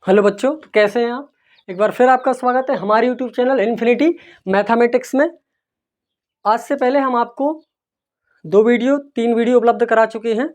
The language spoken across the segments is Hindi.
हेलो बच्चों, कैसे हैं आप। एक बार फिर आपका स्वागत है हमारे यूट्यूब चैनल इन्फिनिटी मैथमेटिक्स में। आज से पहले हम आपको 3 वीडियो उपलब्ध करा चुके हैं,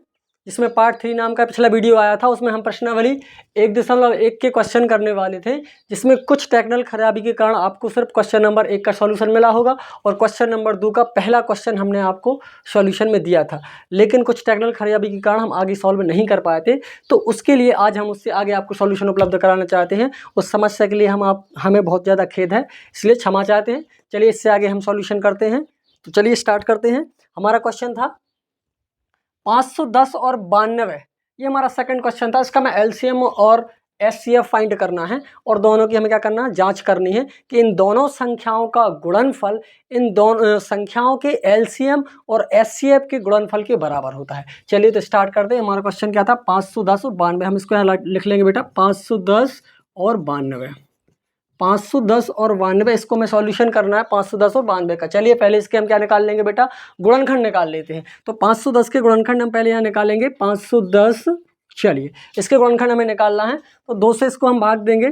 जिसमें पार्ट 3 नाम का पिछला वीडियो आया था। उसमें हम प्रश्नावली 1.1 के क्वेश्चन करने वाले थे, जिसमें कुछ टेक्निकल खराबी के कारण आपको सिर्फ क्वेश्चन नंबर 1 का सॉल्यूशन मिला होगा और क्वेश्चन नंबर 2 का पहला क्वेश्चन हमने आपको सॉल्यूशन में दिया था। लेकिन कुछ टेक्निकल खराबी के कारण हम आगे सॉल्व नहीं कर पाए थे, तो उसके लिए आज हम उससे आगे आपको सॉल्यूशन उपलब्ध कराना चाहते हैं। उस समस्या के लिए हमें बहुत ज़्यादा खेद है, इसलिए क्षमा चाहते हैं। चलिए इससे आगे हम सॉल्यूशन करते हैं। तो चलिए स्टार्ट करते हैं। हमारा क्वेश्चन था 510 और 92, ये हमारा सेकंड क्वेश्चन था। इसका मैं एलसीएम और एचसीएफ फाइंड करना है और दोनों की हमें क्या करना है, जांच करनी है कि इन दोनों संख्याओं का गुणनफल इन दोनों संख्याओं के एलसीएम और एचसीएफ के गुणनफल के बराबर होता है। चलिए तो स्टार्ट करते हैं। हमारा क्वेश्चन क्या था, 510 और 92। हम इसको यहाँ लिख लेंगे बेटा, 510 और 92। 510 और 92, इसको मैं सॉल्यूशन करना है 510 और 92 का। चलिए पहले इसके हम क्या निकाल लेंगे बेटा, गुणनखंड निकाल लेते हैं। तो 510 के गुणनखंड हम पहले यहाँ निकालेंगे 510। चलिए इसके गुणनखंड हमें निकालना है, तो 2 से इसको हम भाग देंगे।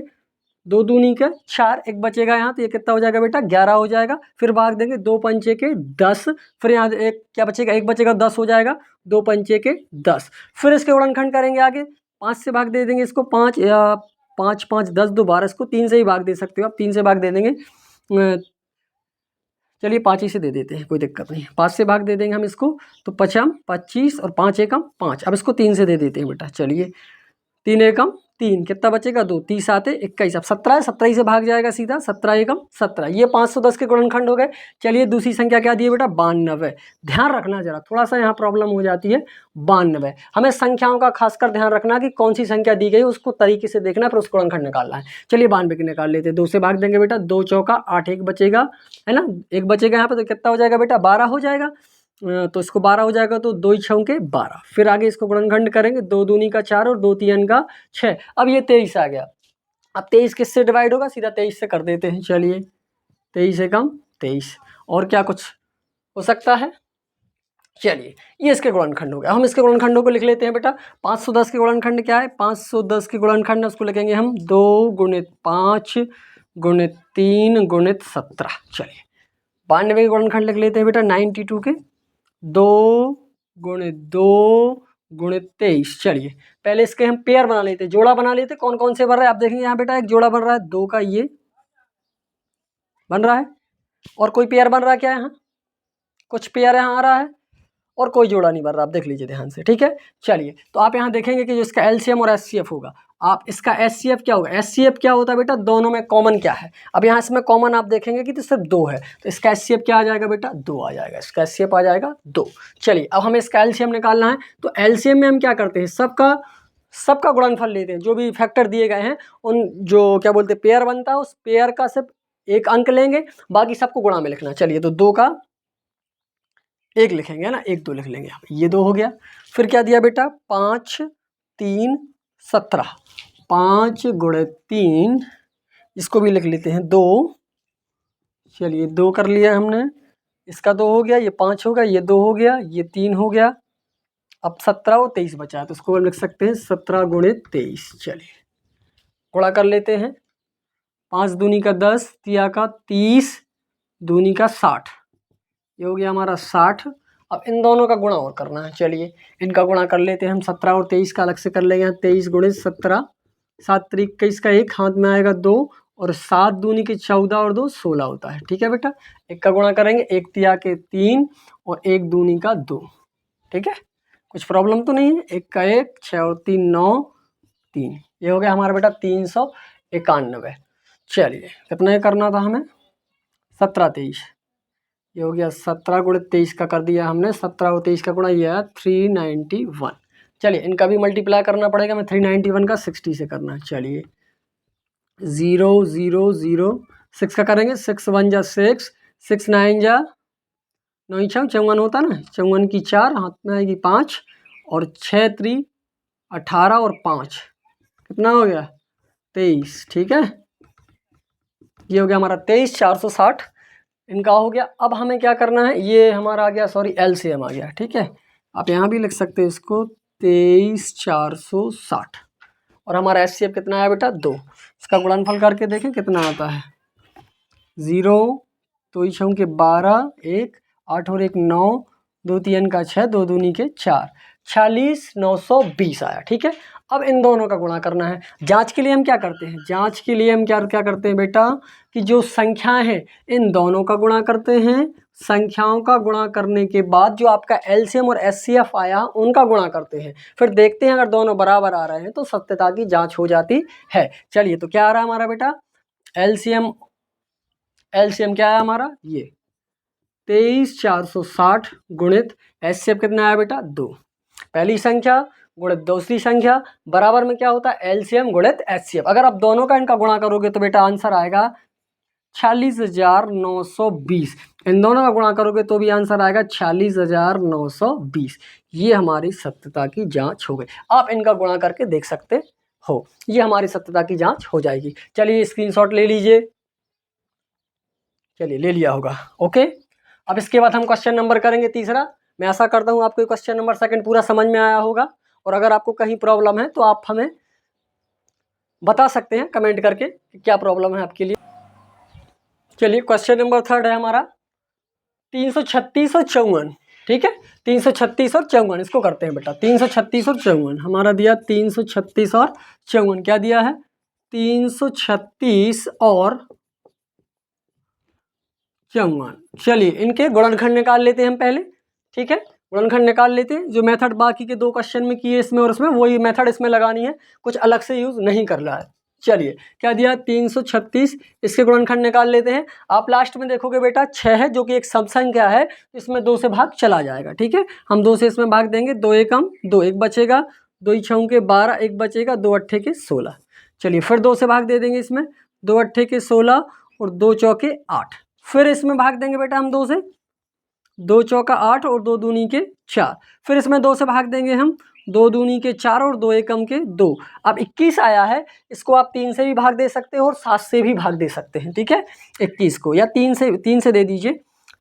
2 दूनी का 4, एक बचेगा यहाँ, तो ये कितना हो जाएगा बेटा, 11 हो जाएगा। फिर भाग देंगे 2 पंचे के 10, फिर यहाँ एक क्या बचेगा, एक बचेगा, 10 हो जाएगा। 2 पंचे के 10। फिर इसके गुणनखंड करेंगे आगे, 5 से भाग दे देंगे इसको, 5 या 5 5 10 2 12, इसको 3 से ही भाग दे सकते हो आप, 3 से भाग दे देंगे। चलिए 5 ही से दे देते हैं, कोई दिक्कत नहीं। 5 से भाग दे देंगे हम इसको, तो 5 25 और 5 एकम 5। अब इसको 3 से दे देते हैं बेटा। चलिए 3 एकम 3, कितना बचेगा 2, 30 आते 21। अब 17 है, 17 से भाग जाएगा सीधा, 17 एकम 17। ये 510 के गुणनखंड हो गए। चलिए दूसरी संख्या क्या दी है बेटा, 92। ध्यान रखना जरा, थोड़ा सा यहाँ प्रॉब्लम हो जाती है। 92, हमें संख्याओं का खासकर ध्यान रखना कि कौन सी संख्या दी गई उसको तरीके से देखना, फिर उसको गुणनखंड निकालना है। चलिए 92 के निकाल लेते हैं। 2 से भाग देंगे बेटा, 2 चौका 8, एक बचेगा, है ना, एक बचेगा यहाँ पे, तो कितना हो जाएगा बेटा, 12 हो जाएगा। तो इसको 12 हो जाएगा, तो 2 छौं के 12। फिर आगे इसको गुणनखंड करेंगे, 2 दूनी का 4 और 2 तीन का 6। अब ये 23 आ गया। अब 23 किससे डिवाइड होगा, सीधा 23 से कर देते हैं। चलिए 23 एकम 23, और क्या कुछ हो सकता है। चलिए ये इसके गुणनखंड हो गया। हम इसके गुणनखंडों को लिख लेते हैं बेटा। 510 के गुणनखंड क्या है, 510 के गुणनखंड उसको लिखेंगे हम 2 गुणित 5 गुणित 3 गुणित 17। चलिए 92 के गुणनखंड लिख लेते हैं बेटा, 92 के 2 गुणित 2 गुणित 23। चलिए पहले इसके हम पेयर बना लेते, जोड़ा बना लेते। कौन कौन से बन रहे हैं आप देखेंगे यहाँ बेटा, एक जोड़ा बन रहा है 2 का, ये बन रहा है, और कोई पेयर बन रहा है क्या, यहाँ कुछ पेयर यहाँ आ रहा है, और कोई जोड़ा नहीं बन रहा। आप देख लीजिए ध्यान से, ठीक है। चलिए तो आप यहाँ देखेंगे कि जो इसका एलसीएम और एचसीएफ होगा, आप इसका एचसीएफ क्या होगा, एचसीएफ क्या होता है बेटा, दोनों में कॉमन क्या है। अब यहाँ इसमें कॉमन आप देखेंगे कि तो सिर्फ 2 है, तो इसका एचसीएफ क्या आ जाएगा बेटा, 2 आ जाएगा। इसका एचसीएफ आ जाएगा 2। चलिए अब हमें इसका एलसीएम निकालना है, तो एलसीएम में हम क्या करते हैं, सबका गुणनफल लेते हैं। जो भी फैक्टर दिए गए हैं, उन जो क्या बोलते हैं पेयर बनता है, उस पेयर का सिर्फ एक अंक लेंगे, बाकी सबको गुणा में लिखना। चलिए तो 2 का 1 लिखेंगे, है ना, 1 2 लिख लेंगे। ये 2 हो गया। फिर क्या दिया बेटा, 5 3 17, 5 गुणित 3, इसको भी लिख लेते हैं 2। चलिए 2 कर लिया हमने, इसका 2 हो गया, ये 5 हो गया, ये 2 हो गया, ये 3 हो गया। अब 17 और 23 बचा है, तो इसको हम लिख सकते हैं 17 गुणित 23। चलिए गुणा कर लेते हैं। 5 दूनी का 10, तिया का 30, दूनी का 60, ये हो गया हमारा 60। अब इन दोनों का गुणा और करना है। चलिए इनका गुणा कर लेते हैं हम। 17 और 23 का अलग से कर लेंगे। 23 गुणित 17, 7 3 21 का 1 हाथ में आएगा 2, और 7 दूनी के 14 और 2 16 होता है, ठीक है बेटा। एक का गुणा करेंगे, 1 तिया के 3 और 1 दूनी का 2, ठीक है। कुछ प्रॉब्लम तो नहीं है। 1 का 1, 6 और 3 9, 3, ये हो गया हमारा बेटा 391। चलिए कितना करना था हमें, 17 23, ये हो गया 17 गुणित 23 का कर दिया हमने। 17 और 23 का गुणा, ये है 391। चलिए इनका भी मल्टीप्लाई करना पड़ेगा। मैं 391 का 60 से करना है। चलिए 0 0 0, 6 का करेंगे, 6 1 जा 6, 6 9 जा 9 6 54 होता ना, 54 की 4 हाथ में आएगी 5, और 6 3 18 और 5 कितना हो गया 23, ठीक है। ये हो गया हमारा 23 460, इनका हो गया। अब हमें क्या करना है, ये हमारा आ गया, सॉरी एलसीएम आ गया, ठीक है। आप यहाँ भी लिख सकते हैं इसको 23 460, और हमारा HCF कितना आया बेटा 2। इसका गुणनफल करके देखें कितना आता है 0 2 छः के 12 1 8 और 1 9 2 3 का 6 2 दूनी के 4 46,920 आया। ठीक है, अब इन दोनों का गुणा करना है। जांच के लिए हम क्या करते हैं, जांच के लिए हम क्या करते हैं बेटा कि जो संख्याएं हैं इन दोनों का गुणा करते हैं, संख्याओं का गुणा करने के बाद जो आपका LCM और HCF आया उनका गुणा करते हैं, फिर देखते हैं अगर दोनों बराबर आ रहे हैं तो सत्यता की जांच हो जाती है। चलिए तो क्या आ रहा है हमारा बेटा LCM क्या है हमारा ये 23,460 गुणित HCF कितना आया बेटा 2। पहली संख्या गुणित दूसरी संख्या बराबर में क्या होता है LCM गुणित HCF। अगर आप दोनों का इनका गुणा करोगे तो बेटा आंसर आएगा 46,920। इन दोनों का गुणा करोगे तो भी आंसर आएगा 46,920। ये हमारी सत्यता की जांच हो गई। आप इनका गुणा करके देख सकते हो, ये हमारी सत्यता की जांच हो जाएगी। चलिए स्क्रीनशॉट ले लीजिए, चलिए ले लिया होगा। ओके, अब इसके बाद हम क्वेश्चन नंबर करेंगे तीसरा। मैं आशा करता हूँ आपको क्वेश्चन नंबर सेकंड पूरा समझ में आया होगा, और अगर आपको कहीं प्रॉब्लम है तो आप हमें बता सकते हैं कमेंट करके कि क्या प्रॉब्लम है आपके लिए। चलिए क्वेश्चन नंबर थर्ड है हमारा 336 और 54। ठीक है, 336 और 54 इसको करते हैं बेटा। 336 और 54 हमारा दिया 336 और 54 क्या दिया है 336 और 54। चलिए इनके गुणनखंड निकाल लेते हैं हम पहले। ठीक है, गुणनखंड निकाल लेते हैं। जो मेथड बाकी के दो क्वेश्चन में किए इसमें और इसमें वही मेथड इसमें लगानी है, कुछ अलग से यूज नहीं कर रहा है। चलिए क्या दिया 336, इसके गुणनखंड निकाल लेते हैं। आप लास्ट में देखोगे बेटा 6 है जो कि एक सम संख्या है, इसमें 2 से भाग चला जाएगा। ठीक है, हम 2 से इसमें भाग देंगे, 2 एकम 2 1 बचेगा, 2 छः के 12 1 बचेगा, 2 अट्ठे के 16। चलिए फिर 2 से भाग दे देंगे इसमें, 2 अट्ठे के 16 और 2 चौके 8। फिर इसमें भाग देंगे बेटा हम 2 से, 2 चौका 8 और 2 दूनी के 4। फिर इसमें 2 से भाग देंगे हम, 2 दूनी के 4 और 2 एकम के 2। अब 21 आया है, इसको आप 3 से भी भाग दे सकते हो और 7 से भी भाग दे सकते हैं। ठीक है, 21 को या 3 से दे दीजिए,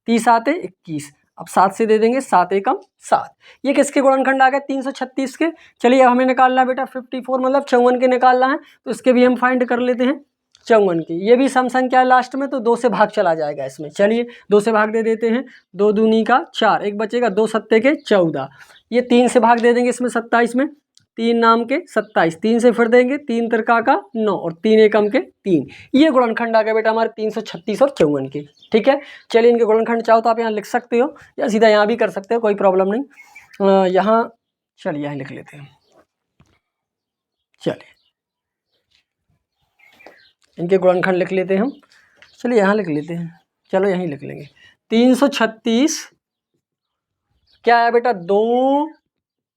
30 आते 21। अब 7 से दे देंगे, 7 एकम 7। ये किसके गुणनखंड आ गए 336 के। चलिए अब हमें निकालना है बेटा 54 मतलब 54 के निकालना है, तो इसके भी हम फाइंड कर लेते हैं 54 की। ये भी सम संख्या है लास्ट में, तो 2 से भाग चला जाएगा इसमें। चलिए 2 से भाग दे देते हैं, 2 दूनी का 4 1 बचेगा, 2 सत्ते के 14। ये 3 से भाग दे देंगे इसमें 27 में, 3 नाम के 27, 3 से फिर देंगे, 3 तिरका का 9 और 3 एकम के 3। ये गुणनखंड आ गया बेटा हमारे 336 और 54 के। ठीक है, चलिए इनके गुणनखंड चाहो तो आप यहाँ लिख सकते हो या सीधा यहाँ भी कर सकते हो, कोई प्रॉब्लम नहीं। यहाँ चलिए यहाँ लिख लेते हैं। चलिए इनके गुणनखंड लिख लेते हैं हम। चलिए यहाँ लिख लेते हैं, चलो यहीं लिख लेंगे। 336 क्या है बेटा 2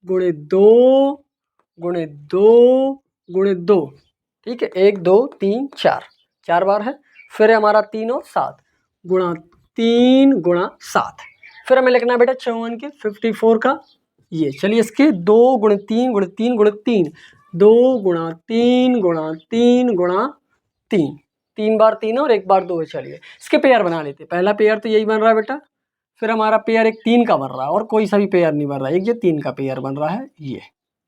गुणे 2 गुणे 2 गुणे 2। ठीक है, 1 2 3 4, 4 बार है। फिर है हमारा 3 और 7 गुणा 3 गुणा 7। फिर हमें लिखना है बेटा 54 के 54 का ये। चलिए इसके 2 गुणे 3 गुणे 3 गुणे 3, 2 गुणा 3 गुणा 3 गुणा 3, 3 बार 3 और 1 बार 2 है। चलिए इसके पेयर बना लेते हैं। पहला पेयर तो यही बन रहा है बेटा, फिर हमारा पेयर एक 3 का बन रहा है और कोई सा भी पेयर नहीं बन रहा है, एक ये 3 का पेयर बन रहा है ये।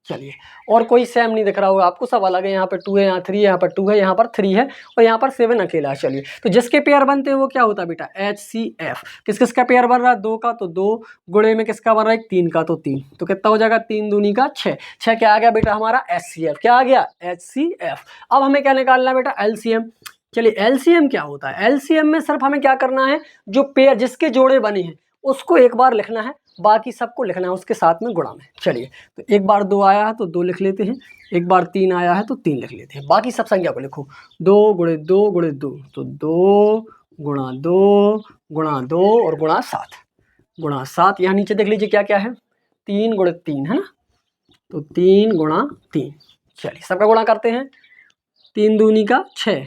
चलिए और कोई सेम नहीं दिख रहा होगा आपको, सब अलग है। यहाँ पर 2 है, यहाँ 3 है, यहाँ पर 2 है, यहाँ पर 3 है और यहाँ पर 7 अकेला है। चलिए तो जिसके पेयर बनते हैं वो क्या होता है बेटा HCF। किस किस का पेयर बन रहा है 2 का तो 2, गुणे में किसका बन रहा है 3 का तो 3, तो कितना हो जाएगा 3 दूनी का 6। 6 क्या आ गया बेटा हमारा HCF, क्या आ गया HCF। अब हमें क्या निकालना है बेटा LCM। चलिए LCM क्या होता है, LCM में सिर्फ हमें क्या करना है, जो पेयर जिसके जोड़े बने हैं उसको एक बार लिखना है, बाकी सबको लिखना है उसके साथ में गुणा में। चलिए तो 1 बार 2 आया है तो 2 लिख लेते हैं, 1 बार 3 आया है तो 3 लिख लेते हैं, बाकी सब संख्या को लिखो। 2 गुणे 2 गुणे 2 तो 2 गुणा 2 गुणा 2 और गुणा 7 गुणा 7। यहाँ नीचे देख लीजिए क्या क्या है, 3 गुणे 3 है ना, तो 3 गुणा 3। चलिए सबका गुणा करते हैं, 3 दूनी का 6,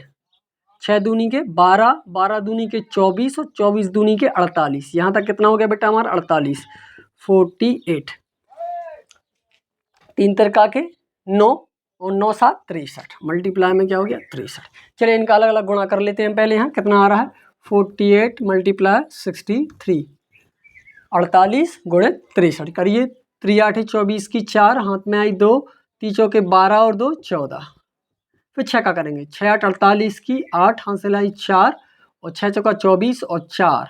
6 दूनी के 12, 12 दूनी के 24 और 24 दूनी के 48। यहाँ तक कितना हो गया बेटा हमारा 48, 48। 3 तिरका के 9 और 9 7 63, मल्टीप्लाई में क्या हो गया 63। चलिए इनका अलग अलग गुणा कर लेते हैं पहले। यहाँ कितना आ रहा है 48 मल्टीप्लाई 63, 48 गुणे 63 करिए। 3 8 24 की 4, हाथ में आई 2, 3 चौके 12 और 2 14। फिर 6 का करेंगे, 6 8 48 की 8 हासिल आई 4 और 6 चौका 24 और 4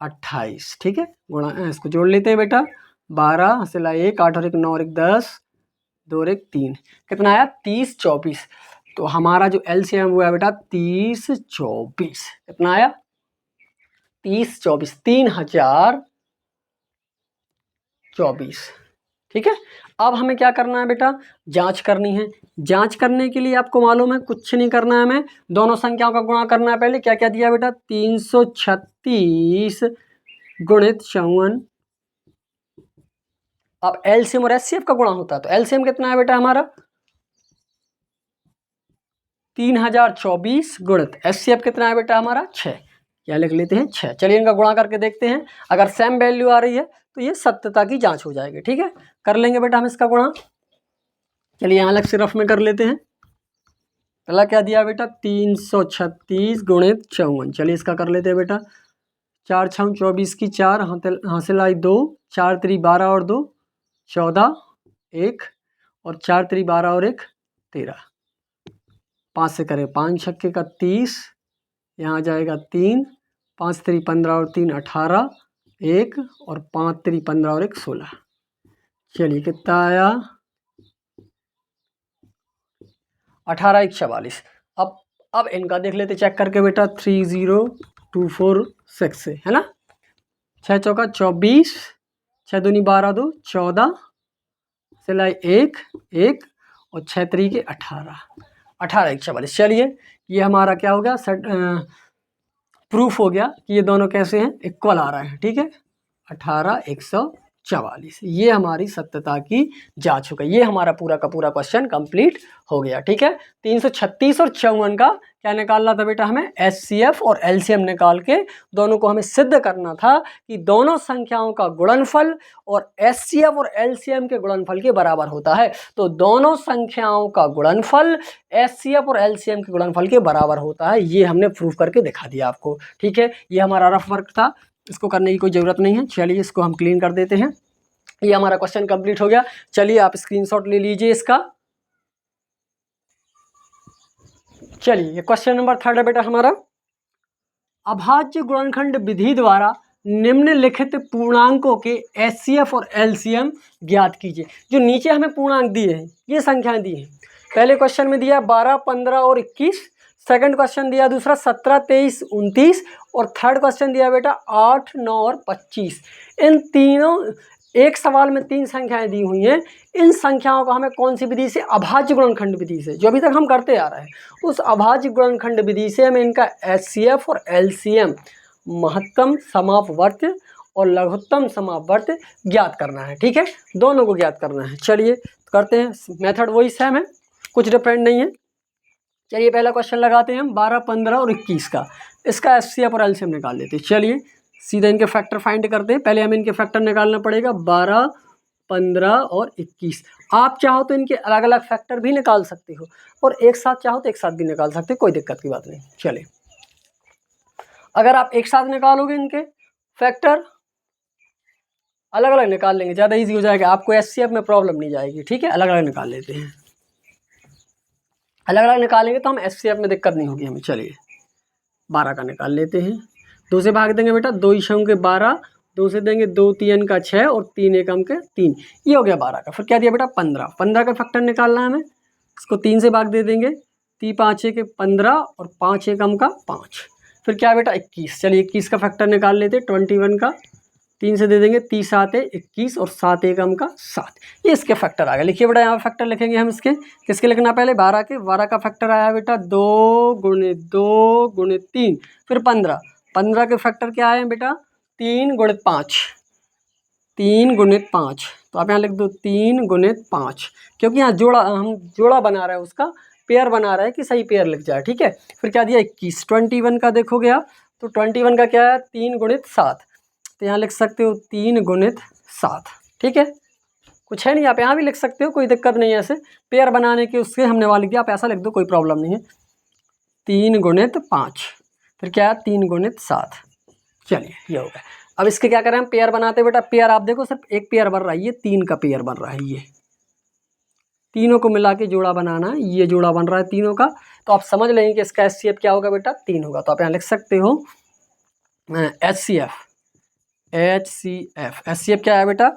28। ठीक है, गुणा इसको जोड़ लेते हैं बेटा। 12 हासिल आई 1, 8 और 1 9 और 1 10, 2 और 1 3, कितना आया 30 24। तो हमारा जो एलसीएम हुआ बेटा 30 24। कितना आया 30 24, 3024। ठीक है, अब हमें क्या करना है बेटा, जांच करनी है। जांच करने के लिए आपको मालूम है कुछ नहीं करना है, हमें दोनों संख्याओं का गुणा करना है। पहले क्या क्या दिया बेटा, 336 गुणित 54। अब एलसीएम और एचसीएफ का गुणा होता है, तो एलसीएम कितना है बेटा हमारा 3024 गुणित एचसीएफ कितना है बेटा हमारा 6। क्या लिख लेते हैं 6। चलिए इनका गुणा करके देखते हैं, अगर सेम वैल्यू आ रही है तो ये सत्यता की जांच हो जाएगी। ठीक है, कर लेंगे बेटा हम इसका गुणा। चलिए यहाँ अलग से रफ में कर लेते हैं। पहला क्या दिया बेटा 336 गुणित 54। चलिए इसका कर लेते हैं बेटा। 4 6 24 की 4 हासिल आई 2, 4 3 12 और 2 14, 1 और 4 3 12 और 1 13। 5 से करें 5 छक्के का 30, यहाँ जाएगा 3, 5 3 15 और 3 18, 1 और 5 3 15 और 1 16। चलिए कितना आया 18 1 44। अब इनका देख लेते चेक करके बेटा 30246 से, है ना। 6 चौका 24, 6 दूनी 12 2 14, सिलाई 1 1 और 6 3 18, 18 1 44। चलिए ये हमारा क्या हो गया, प्रूफ हो गया कि ये दोनों कैसे हैं, इक्वल आ रहे हैं। ठीक है, 18 144, ये हमारी सत्यता की जांच हो गई। ये हमारा पूरा का पूरा क्वेश्चन कंप्लीट हो गया। ठीक है, 336 और 54 का क्या निकालना था बेटा, हमें एचसीएफ और एलसीएम निकाल के दोनों को हमें सिद्ध करना था कि दोनों संख्याओं का गुणनफल और एचसीएफ और एलसीएम के गुणनफल के बराबर होता है। तो दोनों संख्याओं का गुणनफल एचसीएफ और एलसीएम के गुणनफल के बराबर होता है, ये हमने प्रूफ करके दिखा दिया आपको। ठीक है, ये हमारा रफ वर्क था, इसको करने की कोई ज़रूरत नहीं है। चलिए इसको हम क्लीन कर देते हैं। ये हमारा क्वेश्चन कंप्लीट हो गया। चलिए आप स्क्रीनशॉट ले लीजिए इसका। चलिए ये क्वेश्चन नंबर 3 है बेटा हमारा। अभाज्य गुणनखंड विधि द्वारा निम्नलिखित पूर्णांकों के एचसीएफ और एलसीएम ज्ञात कीजिए। जो नीचे हमें पूर्णांक दिए हैं, ये संख्याएं दी हैं। पहले क्वेश्चन में दिया 12 15 और 21, सेकंड क्वेश्चन दिया दूसरा 17 23 29 और थर्ड क्वेश्चन दिया बेटा 8 9 और 25। इन तीनों एक सवाल में 3 संख्याएं दी हुई हैं। इन संख्याओं को हमें कौन सी विधि से, अभाज्य गुणनखंड विधि से, जो अभी तक हम करते आ रहे हैं, उस अभाज्य गुणनखंड विधि से हमें इनका एचसीएफ और एलसीएम, महत्तम समापवर्त और लघुत्तम समापवर्त ज्ञात करना है। ठीक है, दोनों को ज्ञात करना है। चलिए करते हैं, मेथड वही सेम है, कुछ डिफरेंट नहीं है। चलिए पहला क्वेश्चन लगाते हैं हम 12 15 और 21 का। इसका एचसीएफ और एलसीएम निकाल लेते हैं। चलिए सीधा इनके फैक्टर फाइंड करते हैं। पहले हमें इनके फैक्टर निकालना पड़ेगा 12 15 और 21। आप चाहो तो इनके अलग अलग फैक्टर भी निकाल सकते हो और एक साथ चाहो तो एक साथ भी निकाल सकते हो, कोई दिक्कत की बात नहीं। चलिए अगर आप एक साथ निकालोगे इनके फैक्टर, अलग अलग निकाल लेंगे, ज़्यादा ईजी हो जाएगा, आपको एचसीएफ में प्रॉब्लम नहीं जाएगी। ठीक है, अलग अलग निकाल लेते हैं। अलग अलग निकालेंगे तो हम एचसीएफ में दिक्कत नहीं होगी हमें। चलिए 12 का निकाल लेते हैं। 2 से भाग देंगे बेटा, 2 छः के 12, 2 से देंगे 2 3 का 6 और 3 एकम के 3, ये हो गया 12 का। फिर क्या दिया बेटा 15, 15 का फैक्टर निकालना है हमें, इसको 3 से भाग दे देंगे, 3 5 के 15 और 5 एकम का 5। फिर क्या बेटा 21। चलिए 21 का फैक्टर निकाल लेते, 21 का 3 से दे देंगे, 30 7 21 और 7 एकम का 7, ये इसके फैक्टर आ गए। लिखिए बेटा, यहाँ फैक्टर लिखेंगे हम इसके, किसके लिखना पहले 12 के। 12 का फैक्टर आया बेटा 2 गुणित 2 गुणित 3, फिर 15, 15 के फैक्टर क्या आए बेटा 3 गुणित 5, 3 गुणित 5। तो आप यहाँ लिख दो 3 गुणित 5, क्योंकि यहाँ जोड़ा, हम जोड़ा बना रहे हैं, उसका पेयर बना रहे हैं कि सही पेयर लिख जाए। ठीक है, फिर क्या दिया 21। 21 का देखोगे आप तो 21 का क्या है 3 गुणित 7, तो यहाँ लिख सकते हो 3 गुणित 7। ठीक है, कुछ है नहीं, आप यहाँ भी लिख सकते हो, कोई दिक्कत नहीं है। ऐसे पेयर बनाने के उससे हमने वाले किया, आप ऐसा लिख दो, कोई प्रॉब्लम नहीं है। 3 गुणित 5, फिर क्या है 3 गुणित 7। चलिए ये हो गया। अब इसके क्या करें हम, पेयर बनाते बेटा। पेयर आप देखो सिर्फ एक पेयर बन रहा है, ये 3 का पेयर बन रहा है, ये तीनों को मिला के जोड़ा बनाना है, ये जोड़ा बन रहा है तीनों का। तो आप समझ लेंगे कि इसका HCF क्या होगा बेटा, 3 होगा। तो आप यहाँ लिख सकते हो HCF। HCF क्या है बेटा,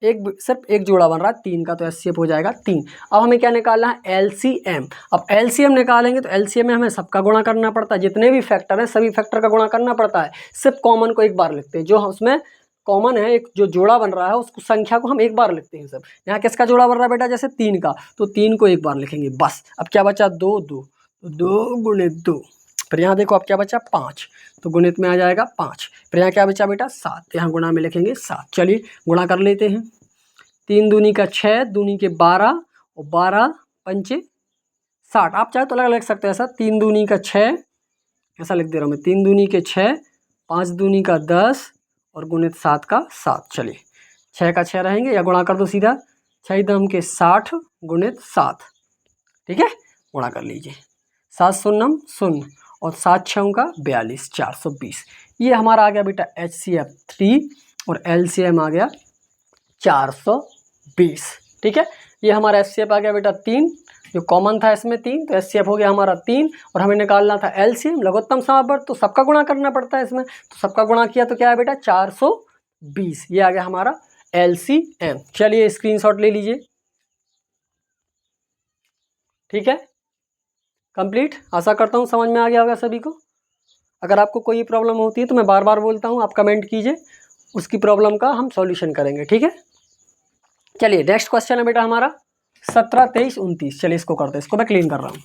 सिर्फ एक जोड़ा बन रहा है 3 का, तो HCF हो जाएगा 3। अब हमें क्या निकालना है, LCM। अब LCM निकालेंगे तो LCM में हमें सबका गुणा करना पड़ता है, जितने भी फैक्टर हैं सभी फैक्टर का गुणा करना पड़ता है। सिर्फ कॉमन को एक बार लिखते हैं, जो उसमें कॉमन है, एक जो जोड़ा बन रहा है उसको संख्या को हम एक बार लिखते हैं। सब यहाँ किसका जोड़ा बन रहा है बेटा, जैसे 3 का, तो 3 को एक बार लिखेंगे बस। अब क्या बचा, 2 2, 2 गुणित 2, फिर यहाँ देखो अब क्या बचा, 5, तो गुणित में आ जाएगा 5। फिर यहाँ क्या बचा बेटा, 7, यहाँ गुणा में लिखेंगे 7। चलिए गुणा कर लेते हैं। 3 दूनी का 6, दूनी के 12 और 12 पंचे 60। आप चाहे तो अलग अलग लिख सकते हैं ऐसा, 3 दूनी का 6 ऐसा लिख दे रहा हूँ मैं, 3 दूनी के 6, 5 दूनी का 10 और गुणित 7 का 7। चलिए 6 का 6 रहेंगे, या गुणा कर दो सीधा, 6 दम के 60 गुणित 7, ठीक है, गुणा कर लीजिए। 7 शून्यम 0 और 7 छः का 42, 420। ये हमारा आ गया बेटा HCF 3 और LCM आ गया 420, ठीक है। ये हमारा HCF आ गया बेटा 3, जो कॉमन था इसमें 3, तो HCF हो गया हमारा 3। और हमें निकालना था LCM, लघुत्तम समापवर्त, तो सबका गुणा करना पड़ता है इसमें, तो सबका गुणा किया तो क्या है बेटा 420। ये आ गया हमारा LCM। चलिए स्क्रीनशॉट ले लीजिए, ठीक है, कंप्लीट। आशा करता हूँ समझ में आ गया होगा सभी को। अगर आपको कोई प्रॉब्लम होती है तो मैं बार बार बोलता हूँ, आप कमेंट कीजिए, उसकी प्रॉब्लम का हम सॉल्यूशन करेंगे, ठीक है। चलिए नेक्स्ट क्वेश्चन है बेटा हमारा 17, 23, 29। चलिए इसको करते हैं, इसको मैं क्लीन कर रहा हूँ।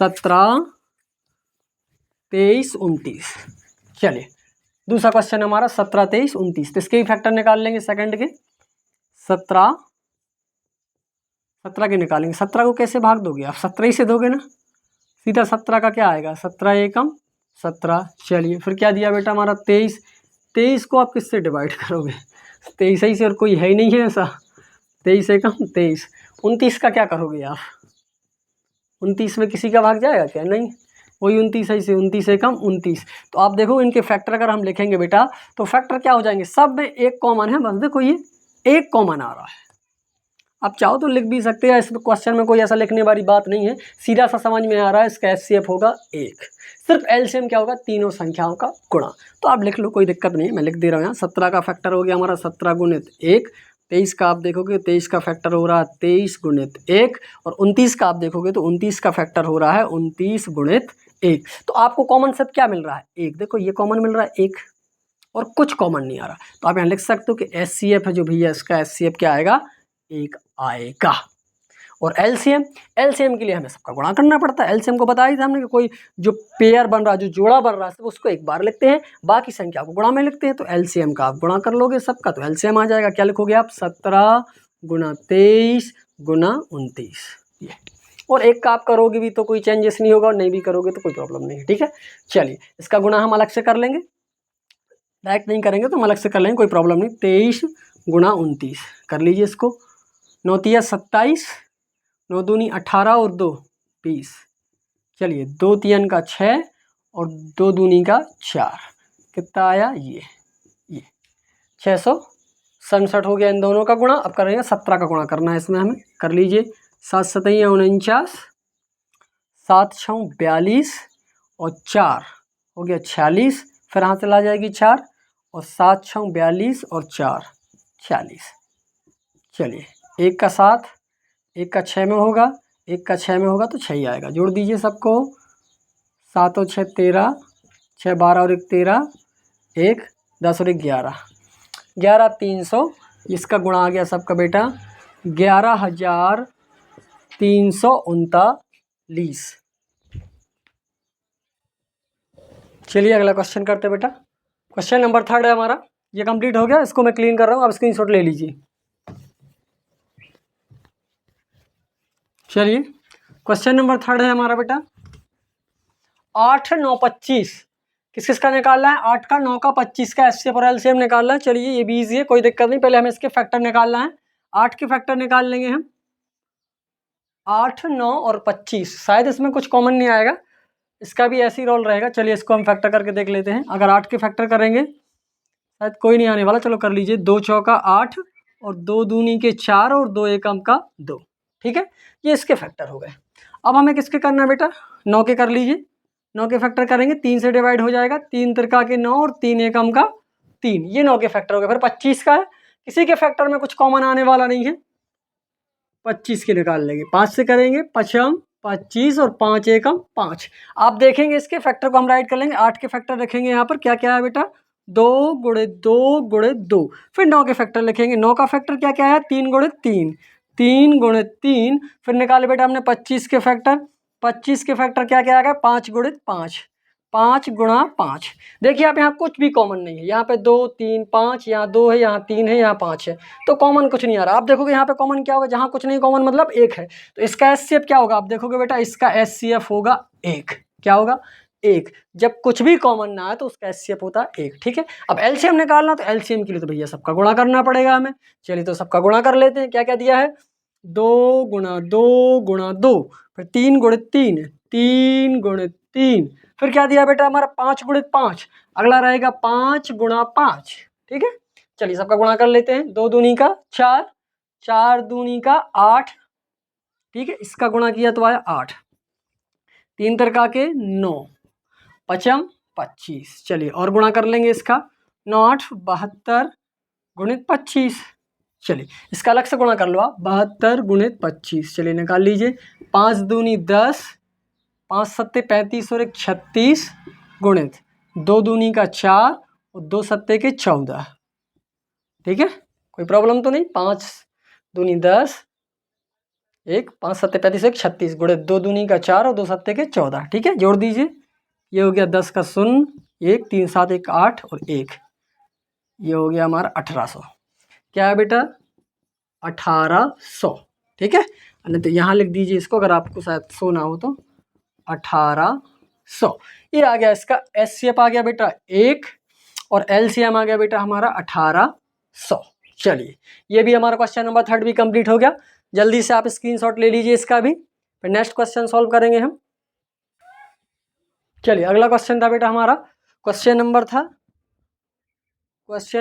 17, 23, 29। चलिए दूसरा क्वेश्चन हमारा 17, 23, 29। तो इसके भी फैक्टर निकाल लेंगे सेकंड के। 17 के निकालेंगे। 17 को कैसे भाग दोगे आप, 17 ही से दोगे ना, सीधा 17 का क्या आएगा, 17 एकम 17। चलिए फिर क्या दिया बेटा हमारा 23। 23 को आप किससे डिवाइड करोगे, 23 ही से, और कोई है ही नहीं है ऐसा। 23 एकम 23। 29 का क्या करोगे आप, 29 में किसी का भाग जाएगा क्या, नहीं, वही 29 ही से, 29 एकम 29। तो आप देखो इनके फैक्टर अगर हम लिखेंगे बेटा तो फैक्टर क्या हो जाएंगे, सब में एक कॉमन है, बस देखो ये एक कॉमन आ रहा है। आप चाहो तो लिख भी सकते हैं, इस क्वेश्चन में कोई ऐसा लिखने वाली बात नहीं है, सीधा सा समझ में आ रहा है। इसका HCF होगा 1। सिर्फ LCM क्या होगा, तीनों संख्याओं का गुणा। तो आप लिख लो, कोई दिक्कत नहीं है, मैं लिख दे रहा हूँ यहाँ। 17 का फैक्टर हो गया हमारा 17 गुणित 1। 23 का आप देखोगे 23 का फैक्टर हो रहा है 23 गुणित 1। और 29 का आप देखोगे तो 29 का फैक्टर हो रहा है 29 गुणित 1। तो आपको कॉमन सब क्या मिल रहा है, 1। देखो ये कॉमन मिल रहा है 1, और कुछ कॉमन नहीं आ रहा। तो आप यहाँ लिख सकते हो कि HCF है जो भैया, इसका HCF क्या आएगा, 1 आएगा। और LCM के लिए हमें सबका गुणा करना पड़ता है। LCM को बताया था हमने कि कोई जो पेयर बन रहा है, जो जोड़ा बन रहा है, उसको एक बार लिखते हैं, बाकी संख्या को गुणा में लिखते हैं। तो LCM का आप गुणा कर लोगे सबका, तो LCM आ जाएगा। क्या लिखोगे आप, 17 गुणा 23 गुणा 29। ये और एक का आप करोगे भी तो कोई चेंजेस नहीं होगा, और नहीं भी करोगे तो कोई प्रॉब्लम नहीं है, ठीक है। चलिए इसका गुणा हम अलग से कर लेंगे, डायरेक्ट नहीं करेंगे तो हम अलग से कर लेंगे, कोई प्रॉब्लम नहीं। 23 गुणा 29 कर लीजिए इसको। 9 तिया 27, 9 दूनी 18 और 2 20। चलिए 2 तियन का 6 और 2 दूनी का 4, कितना आया, ये 667 हो गया इन दोनों का गुणा। अब करेंगे 17 का गुणा करना है इसमें हमें, कर लीजिए। 7 सतैया 49, 7 छः 42 और 4 हो गया 46। फिर यहाँ चला जाएगी 4 और 7 छः 42 और 4 46। चलिए 1 का 7, 1 का 6 में होगा, 1 का 6 में होगा तो 6 ही आएगा। जोड़ दीजिए सबको, 7 और 6 13, 6 12 और 1 13, 1 10 और 1 11, 11 300। इसका गुणा आ गया सबका बेटा 11,339। चलिए अगला क्वेश्चन करते बेटा। क्वेश्चन नंबर 3 है हमारा, ये कंप्लीट हो गया, इसको मैं क्लीन कर रहा हूँ, आप स्क्रीनशॉट ले लीजिए। चलिए क्वेश्चन नंबर 3 है हमारा बेटा 8 9 25। किस किस का निकालना है, 8 का 9 का 25 का HCF और LCM निकालना है। चलिए ये भी ईजी है, कोई दिक्कत नहीं। पहले हमें इसके फैक्टर निकालना है। 8 के फैक्टर निकाल लेंगे हम, 8 9 और 25। शायद इसमें कुछ कॉमन नहीं आएगा, इसका भी ऐसी रोल रहेगा। चलिए इसको हम फैक्टर करके देख लेते हैं। अगर 8 के फैक्टर करेंगे शायद कोई नहीं आने वाला, चलो कर लीजिए। 2 चौका 8 और 2 दूनी के 4 और 2 एकम का 2। ठीक है, ये इसके फैक्टर हो गए। अब हमें किसके करना है बेटा, 9 के कर लीजिए। 9 के फैक्टर करेंगे, 3 से डिवाइड हो जाएगा, 3 त्रिका के 9 और 3 एकम का 3, ये 9 के फैक्टर हो गए। फिर 25 का है, किसी के फैक्टर में कुछ कॉमन आने वाला नहीं है, 25 के निकाल लेंगे। 5 से करेंगे, 5 25 और 5 एकम 5। आप देखेंगे इसके फैक्टर को हम राइट कर लेंगे। 8 के फैक्टर रखेंगे यहाँ पर, क्या क्या है बेटा, 2 गुणे 2 गुणे 2। फिर 9 के फैक्टर लिखेंगे, 9 का फैक्टर क्या क्या है, 3 गुणे 3, 3 गुणे 3। फिर निकाले बेटा हमने 25 के फैक्टर, 25 के फैक्टर क्या क्या आ गया, 5 गुणे 5, 5 गुणा 5। देखिए आप यहाँ कुछ भी कॉमन नहीं है, यहाँ पे 2 3 5, यहाँ 2 है, यहाँ 3 है, यहाँ 5 है, तो कॉमन कुछ नहीं आ रहा। आप देखोगे यहाँ पे कॉमन क्या होगा, जहाँ कुछ नहीं कॉमन मतलब 1 है, तो इसका एचसीएफ क्या होगा, आप देखोगे बेटा इसका एचसीएफ होगा 1। क्या होगा, 1। जब कुछ भी कॉमन ना आए तो उसका एचसीएफ होता है 1। ठीक है, अब एलसीएम निकालना, तो एलसीएम के लिए तो भैया सबका गुणा करना पड़ेगा हमें। चलिए तो सबका गुणा कर लेते हैं। क्या क्या दिया है, 2 गुणा 2 गुणा 2, फिर 3 गुणे 3, 3 गुणे 3, फिर क्या दिया बेटा हमारा 5 गुणे 5, अगला रहेगा 5 गुणा 5। ठीक है, चलिए सबका गुणा कर लेते हैं। 2 दूनी का 4, 4 दूनी का 8। ठीक है, इसका गुणा किया तो आया 8, 3 त्रिका के 9, 5 25। चलिए और गुणा कर लेंगे इसका, 9 8 72 गुणित 25। चलिए इसका अलग से गुणा कर लो आप, 72 गुणित 25। चलिए निकाल लीजिए, 5 दूनी 10, 5 सत्ते 35 और 1 36 गुणित 2 दूनी का 4 और 2 सत्ते के 14। ठीक है, कोई प्रॉब्लम तो नहीं। 5 दूनी 10, 1 5 सत्ते 35 1 36 गुणित 2 दूनी का 4 और 2 सत्ते के 14। ठीक है, जोड़ दीजिए, ये हो गया 10 का 0, 1 3 7 1 8 और 1, ये हो गया हमारा 1800। क्या है बेटा, 1800। ठीक है, नहीं तो यहाँ लिख दीजिए इसको, अगर आपको शायद 100 ना हो तो 1800। ये आ गया इसका एचसीएफ आ गया बेटा 1 और एलसीएम आ गया बेटा हमारा 1800। चलिए ये भी हमारा क्वेश्चन नंबर 3 भी कंप्लीट हो गया। जल्दी से आप स्क्रीनशॉट ले लीजिए इसका भी, फिर नेक्स्ट क्वेश्चन सॉल्व करेंगे हम। चलिए अगला क्वेश्चन था बेटा हमारा, क्वेश्चन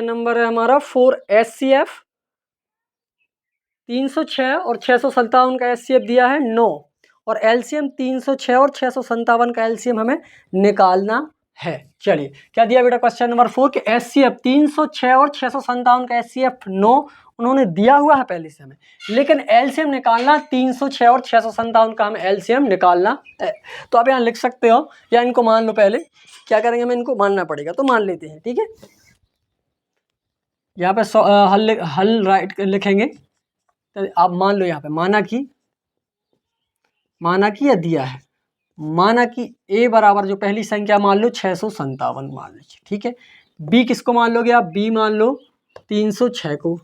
नंबर है हमारा 4। एचसीएफ 306 और 657 का एचसीएफ दिया है 9 और एलसीएम 306 और 657 का एलसीएम हमें निकालना है। चलिए क्या दिया बेटा क्वेश्चन नंबर 4 के एचसीएफ 306 और 657 का एचसीएफ 9 उन्होंने दिया हुआ है पहले से हमें, लेकिन एलसीएम निकालना 306 और 657 का हमें एलसीएम निकालना है। तो आप यहाँ लिख सकते हो या इनको मान लो। पहले क्या करेंगे, हमें इनको मानना पड़ेगा, तो मान लेते हैं। ठीक है, यहाँ पे हल राइट लिखेंगे, तो आप मान लो यहाँ पे माना कि या दिया है, माना कि a बराबर जो पहली संख्या मान लो 657 मान लीजिए। ठीक है, b किसको मान लोगे आप, b मान लो 306 को।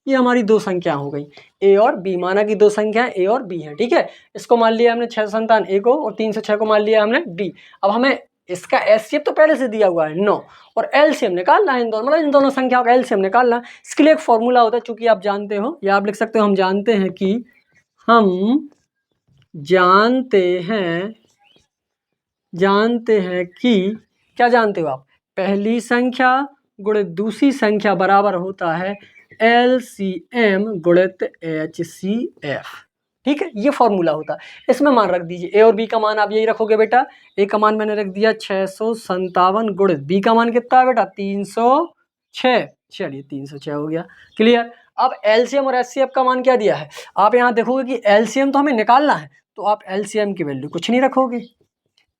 ये हमारी दो संख्या हो गई a और b, माना कि दो संख्या a और b है। ठीक है, इसको मान लिया हमने 657 a को और 306 को मान लिया हमने b। अब हमें इसका एचसीएफ तो पहले से दिया हुआ है 9 और एलसीएम निकालना है, इन दोनों मतलब इन दोनों संख्याओं का एलसीएम निकालना है। इसके लिए एक फॉर्मूला होता है, चूंकि आप जानते हो, या आप लिख सकते हो हम जानते हैं कि क्या जानते हो आप, पहली संख्या गुणित दूसरी संख्या बराबर होता है एलसीएम गुणित एचसीएफ। ठीक है, ये फॉर्मूला होता है। इसमें मान रख दीजिए, ए और बी का मान आप यही रखोगे बेटा। ए का मान मैंने रख दिया 657 गुणित बी का मान कितना है बेटा 306। चलिए 306 हो गया, क्लियर। अब एलसीएम और एचसीएफ का मान क्या दिया है, आप यहाँ देखोगे कि एलसीएम तो हमें निकालना है, तो आप एलसीएम की वैल्यू कुछ नहीं रखोगे।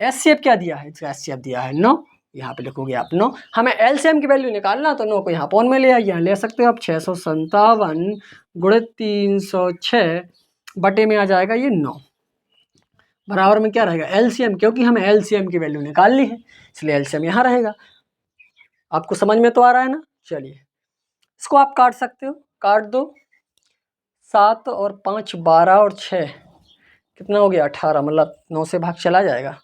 एचसीएफ क्या दिया है, इसका एचसीएफ दिया है 9, यहाँ पे लिखोगे आप 9। हमें एलसीएम की वैल्यू निकालना, तो 9 को यहाँ पॉन में ले आइए, यहाँ ले सकते हो आप 657 गुणित 306 बटे में आ जाएगा ये 9, बराबर में क्या रहेगा एलसीएम, क्योंकि हमें एलसीएम की वैल्यू निकालनी है इसलिए एलसीएम यहाँ रहेगा। आपको समझ में तो आ रहा है ना। चलिए इसको आप काट सकते हो, काट दो। 7 और 5 12 और 6 कितना हो गया 18, मतलब 9 से भाग चला जाएगा,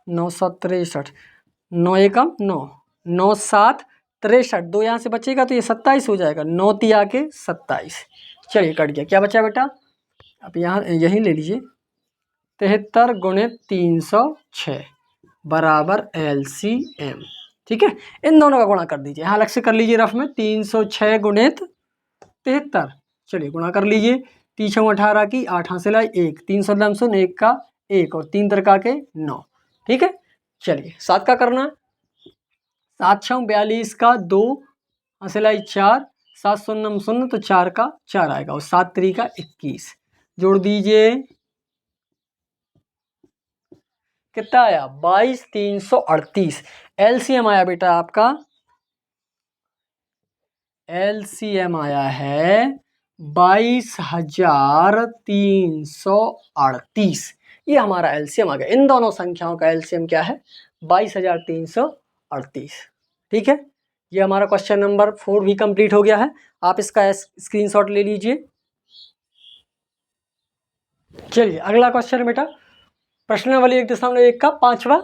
963, 9 एकम 9, 9 7 63, 2 यहाँ से बचेगा तो ये 27 हो जाएगा, 9 तिया के 27। चलिए कट गया, क्या बचा बेटा, आप यहाँ यहीं ले लीजिए 73 गुणित 306 बराबर एलसीएम। ठीक है, इन दोनों का गुणा कर दीजिए, यहाँ अलग से कर लीजिए रफ में 306 गुणित 73। चलिए गुणा कर लीजिए, 3 × 18 की 8 हासिल आई 1, 3 सौ सुन 1 का 1 और 3 तरका के 9। ठीक है, चलिए 7 का करना है, 7 × 42 का 2 हासिल आई 4, 7 शून्य शून्य तो 4 का 4 आएगा और 7 3 का 21। जोड़ दीजिए, कितना आया 22,338। एलसीएम आया बेटा आपका, एलसीएम आया है 22,338। ये हमारा एलसीएम आ गया। इन दोनों संख्याओं का एलसीएम क्या है 22,338। ठीक है, ये हमारा क्वेश्चन नंबर 4 भी कंप्लीट हो गया है। आप इसका स्क्रीनशॉट ले लीजिए। चलिए अगला क्वेश्चन बेटा, प्रश्नावली 1.1 का 5वां।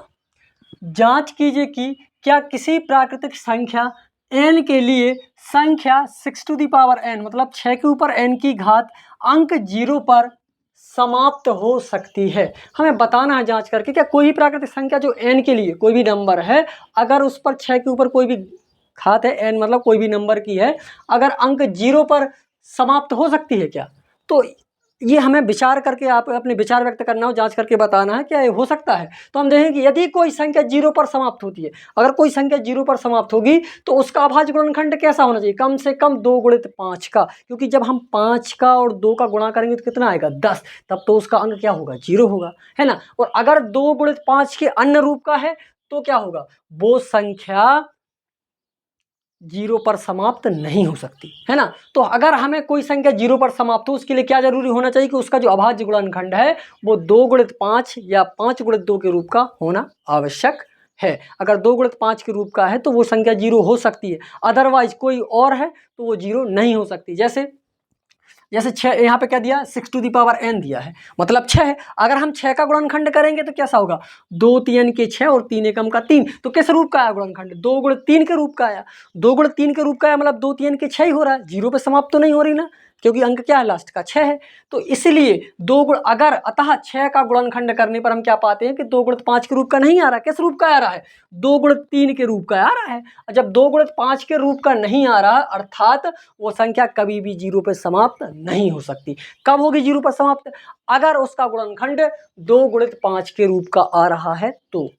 जांच कीजिए कि क्या किसी प्राकृतिक संख्या n के लिए संख्या 6n मतलब 6 के ऊपर n की घात अंक 0 पर समाप्त हो सकती है। हमें बताना है जांच करके, क्या कोई भी प्राकृतिक संख्या जो n के लिए कोई भी नंबर है, अगर उस पर 6 के ऊपर कोई भी घात है n मतलब कोई भी नंबर की है, अगर अंक 0 पर समाप्त हो सकती है क्या। तो ये हमें विचार करके आप अपने विचार व्यक्त करना हो, जांच करके बताना है क्या ये हो सकता है। तो हम देखें कि यदि कोई संख्या 0 पर समाप्त होती है, अगर कोई संख्या 0 पर समाप्त होगी तो उसका अभाज्य गुणनखंड कैसा होना चाहिए, कम से कम 2 × 5 का, क्योंकि जब हम 5 का और 2 का गुणा करेंगे तो कितना आएगा 10, तब तो उसका अंक क्या होगा 0 होगा, है ना। और अगर 2 × 5 के अन्य रूप का है तो क्या होगा, वो संख्या 0 पर समाप्त नहीं हो सकती, है ना। तो अगर हमें कोई संख्या 0 पर समाप्त हो, उसके लिए क्या जरूरी होना चाहिए कि उसका जो अभाज्य गुणनखंड है वो 2 × 5 या 5 × 2 के रूप का होना आवश्यक है। अगर 2 × 5 के रूप का है तो वो संख्या 0 हो सकती है, अदरवाइज कोई और है तो वो 0 नहीं हो सकती। जैसे 6 यहाँ पे क्या दिया 6n दिया है, मतलब 6 है। अगर हम 6 का गुणनखंड करेंगे तो कैसा होगा 2 3 के 6 और 3 एकम का 3, तो किस रूप का आया गुणनखंड 2 × 3 के रूप का आया। 2 × 3 के रूप का आया मतलब 2 3 के 6 ही हो रहा है, 0 पे समाप्त तो नहीं हो रही ना, क्योंकि अंक क्या है लास्ट का 6 है। तो इसलिए अगर अतः 6 का गुणनखंड करने पर हम क्या पाते हैं कि 2 × 5 के रूप का नहीं आ रहा, किस रूप का आ रहा है 2 × 3 के रूप का आ रहा है। जब 2 × 5 के रूप का नहीं आ रहा, अर्थात वो संख्या कभी भी 0 पे समाप्त नहीं हो सकती। कब होगी 0 पर समाप्त, अगर उसका गुणनखंड 2 × 5 के रूप का आ रहा है। तो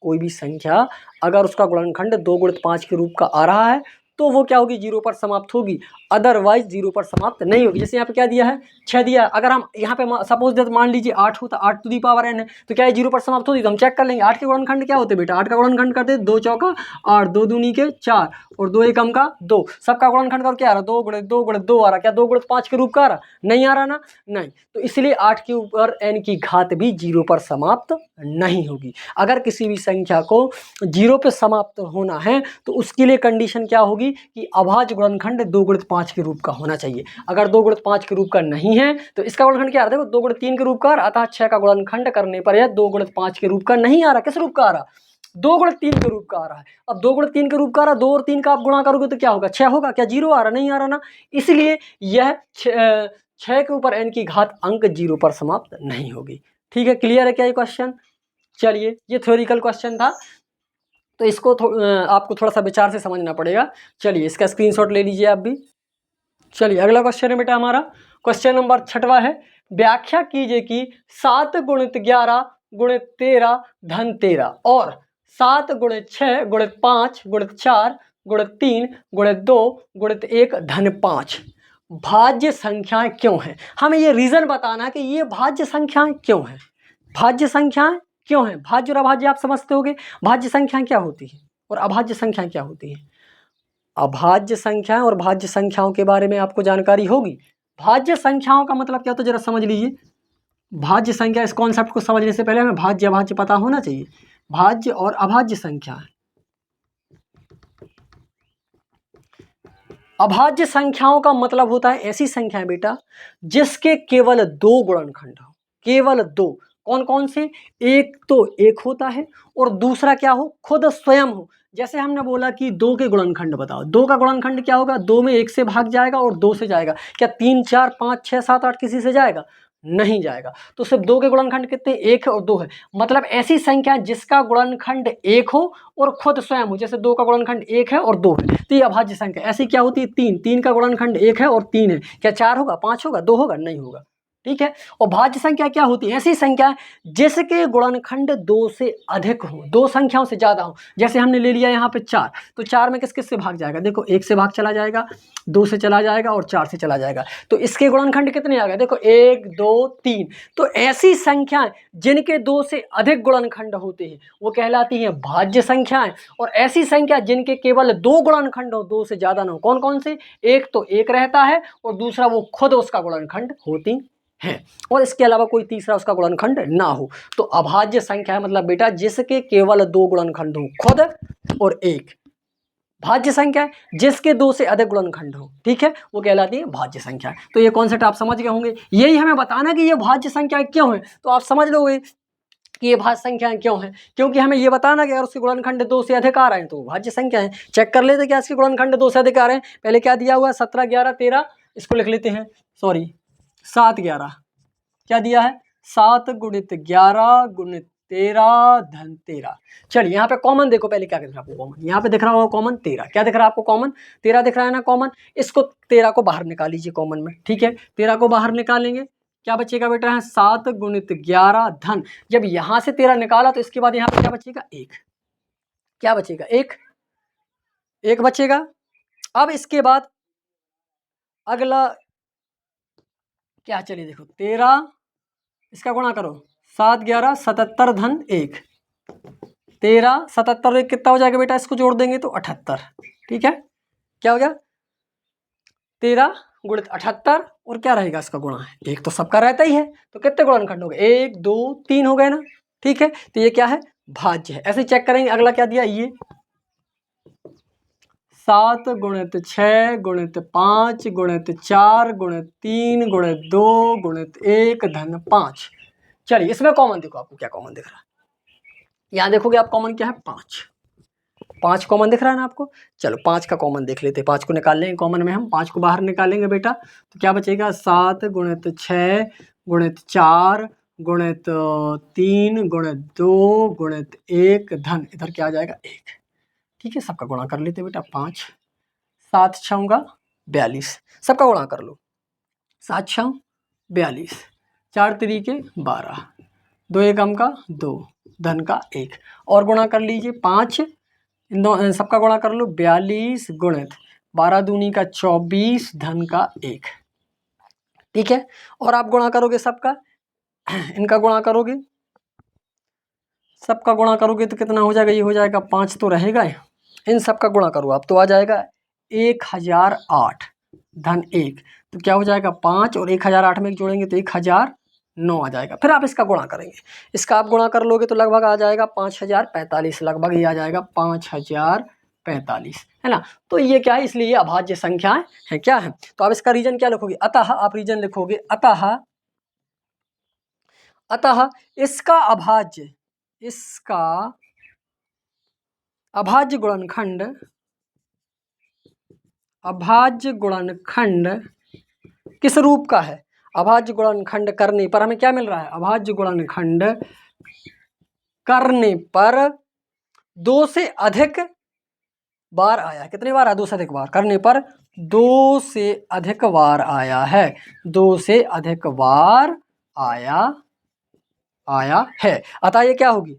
कोई भी संख्या अगर उसका गुणनखंड 2 × 5 के रूप का आ रहा है तो वो क्या होगी 0 पर समाप्त होगी, अदरवाइज 0 पर समाप्त नहीं होगी। जैसे यहाँ पे क्या दिया है 6 दिया है, अगर हम यहाँ पे सपोज दे मान लीजिए 8 होता, 8n है, तो क्या है 0 पर समाप्त होती, तो हम चेक कर लेंगे 8 के गुणनखंड क्या होते बेटा, 8 का गुणनखंड करते 2 चौका 8, 2 दूनी के 4 और 2 एकम का 2, सबका गुणनखंड कर क्या आ रहा 2 × 2 × 2 आ रहा, क्या 2 × 5 के रूप का आ रहा, नहीं आ रहा ना, नहीं। तो इसलिए 8 के ऊपर n की घात भी 0 पर समाप्त नहीं होगी। अगर किसी भी संख्या को 0 पे समाप्त होना है तो उसके लिए कंडीशन क्या होगी कि अभाज्य गुणनखंड 2 × 5 के रूप का होना चाहिए। अगर 2 × 5 के रूप का नहीं है तो इसका गुणनखंड क्या आ रहा है, देखो 2 × 3 के रूप का आ रहा, अतः 6 का गुणनखंड करने पर यह 2 × 5 के रूप का नहीं आ रहा, किस रूप का आ रहा 2 × 3 के रूप का आ रहा है। अब 2 × 3 के रूप का आ रहा, 2 और 3 का आप गुणा करोगे तो क्या होगा 6 होगा, क्या 0 आ रहा, नहीं आ रहा ना। इसलिए यह 6 के ऊपर n की घात अंक 0 पर समाप्त नहीं होगी। ठीक है, क्लियर है क्या ये क्वेश्चन। चलिए ये थ्योरिकल क्वेश्चन था, तो इसको आपको थोड़ा सा विचार से समझना पड़ेगा। चलिए इसका स्क्रीनशॉट ले लीजिए आप भी। चलिए अगला क्वेश्चन है बेटा हमारा, क्वेश्चन नंबर 6वां है, व्याख्या कीजिए कि 7 × 11 × 13 धन 13 और 7 × 6 × 5 × 4 × 3 × 2 × 1 धन 5 भाज्य संख्याएं क्यों हैं। हमें ये रीजन बताना है कि ये भाज्य संख्याएं क्यों हैं, भाज्य संख्याएं क्यों हैं। भाज्य और अभाज्य आप समझते होंगे, भाज्य संख्याएं क्या होती हैं और अभाज्य संख्याएं क्या होती हैं। अभाज्य संख्याएं और भाज्य संख्याओं के बारे में आपको जानकारी होगी। भाज्य संख्याओं का मतलब क्या होता है जरा समझ लीजिए। भाज्य संख्या, इस कॉन्सेप्ट को समझने से पहले हमें भाज्य अभाज्य पता होना चाहिए। भाज्य और अभाज्य संख्याएं, अभाज्य संख्याओं का मतलब होता है ऐसी संख्याएं बेटा जिसके केवल 2 गुणनखंड हो, केवल 2। कौन कौन से, एक तो 1 होता है और दूसरा क्या हो खुद स्वयं हो। जैसे हमने बोला कि 2 के गुणनखंड बताओ, 2 का गुणनखंड क्या होगा, 2 में 1 से भाग जाएगा और 2 से जाएगा, क्या 3 4 5 6 7 8 किसी से जाएगा, नहीं जाएगा। तो सिर्फ 2 के गुणनखंड कितने, 1 है और 2 है। मतलब ऐसी संख्या जिसका गुणनखंड 1 हो और खुद स्वयं हो, जैसे 2 का गुणनखंड 1 है और 2 है, तो ये अभाज्य संख्या। ऐसी क्या होती है, 3 का गुणनखंड 1 है और 3 है, क्या 4 होगा, 5 होगा, 2 होगा, नहीं होगा। ठीक है। और भाज्य संख्या क्या होती है, ऐसी संख्या जिसके गुणनखंड 2 से अधिक हो, 2 संख्याओं से ज्यादा हो। जैसे हमने ले लिया यहाँ पे 4, तो 4 में किस किस से भाग जाएगा, देखो 1 से भाग चला जाएगा, 2 से चला जाएगा और 4 से चला जाएगा। तो इसके गुणनखंड कितने आ गए, देखो 1 2 3। तो ऐसी संख्याएं जिनके 2 से अधिक गुणनखंड होते हैं वो कहलाती हैं भाज्य संख्याएं। और ऐसी संख्या जिनके केवल 2 गुणनखंड हो, 2 से ज्यादा ना हो, कौन कौन से, एक तो 1 रहता है और दूसरा वो खुद उसका गुणनखंड होती है, और इसके अलावा कोई तीसरा उसका गुणनखंड ना हो। तो अभाज्य संख्या है मतलब बेटा जिसके केवल 2 गुणनखंड हो, खुद और एक। भाज्य संख्या जिसके 2 से अधिक गुणनखंड हो, ठीक है, वो कहलाती है भाज्य संख्या। तो ये कॉन्सेप्ट आप समझ गए होंगे। यही हमें बताना कि ये भाज्य संख्या क्यों है, तो आप समझ लोगे कि ये भाज्य संख्याएं क्यों हैं, क्योंकि हमें ये बताना कि अगर उसके गुणनखंड 2 से अधिक आ रहे हैं तो भाज्य संख्या है। चेक कर लेते क्या इसके गुणनखंड 2 से अधिक आ रहे हैं। पहले क्या दिया हुआ है, 17 11 13, इसको लिख लेते हैं, सॉरी 7 11, क्या दिया है, 7 गुणित 11 गुणित 13 धन 13। चलिए यहाँ पे कॉमन देखो, पहले क्या दिख रहा है आपको, कॉमन यहाँ पे दिख रहा होगा कॉमन 13, क्या दिख रहा है आपको, कॉमन 13 दिख रहा है ना कॉमन। इसको 13 को बाहर निकाल लीजिए कॉमन में, ठीक है, 13 को बाहर निकालेंगे, क्या बचेगा बेटा, है 7 गुणित 11 धन, जब यहां से 13 निकाला तो इसके बाद यहाँ पे क्या बचेगा, 1, क्या बचेगा, 1 बचेगा। अब इसके बाद अगला क्या, चलिए देखो 13, इसका गुणा करो, 7 11 77 धन 1, 13 77 1 कितना हो जाएगा बेटा, इसको जोड़ देंगे तो 78, ठीक है, क्या हो गया 13 गुणित 78, और क्या रहेगा इसका गुणा है, 1 तो सबका रहता ही है, तो कितने गुणनखंड हो गए, 1 2 3 हो गए ना, ठीक है। तो ये क्या है, भाज्य है। ऐसे चेक करेंगे, अगला क्या दिया, ये 7 गुणित 6 गुणित 5 गुणित 4 गुणित 3 गुणित 2 गुणित 1 धन 5। चलिए इसमें कॉमन देखो, आपको क्या कॉमन दिख रहा है, यहाँ देखोगे आप कॉमन क्या है, 5 कॉमन दिख रहा है ना आपको। चलो 5 का कॉमन देख लेते हैं, 5 को निकाल लेंगे कॉमन में, हम 5 को बाहर निकालेंगे बेटा, तो क्या बचेगा, 7 गुणित 6 गुणित 4 गुणित 3 गुणित 2 गुणित 1 धन, इधर क्या आ जाएगा 1, ठीक है। सबका गुणा कर लेते बेटा, 5 7 6 42, सबका गुणा कर लो, 7 6 42, 4 3 12, 2 एकम का 2 धन का 1, और गुणा कर लीजिए 5, इन दो सबका गुणा कर लो, 42 गुणित 12 दूनी का 24 धन का 1, ठीक है। और आप गुणा करोगे सबका, इनका गुणा करोगे, सबका गुणा करोगे तो कितना हो जाएगा, ये हो जाएगा 5 तो रहेगा, इन सबका गुणा करो आप तो आ जाएगा 1008 धन 1, तो क्या हो जाएगा 5 और 1008 में जोड़ेंगे तो 1009 आ जाएगा। फिर आप इसका गुणा करेंगे, इसका आप गुणा कर लोगे तो लगभग आ जाएगा 5045, लगभग ये आ जाएगा 5045, है ना। तो ये क्या है, इसलिए ये अभाज्य संख्याएं हैं, क्या है। तो आप इसका रीजन क्या लिखोगे, अतः आप रीजन लिखोगे, अतः इसका अभाज्य गुणनखंड किस रूप का है, अभाज्य गुणनखंड करने पर हमें क्या मिल रहा है, अभाज्य गुणनखंड करने पर 2 से अधिक बार आया, कितनी बार आया, 2 से अधिक बार, करने पर 2 से अधिक बार आया है, 2 से अधिक बार आया है। अतः ये क्या होगी,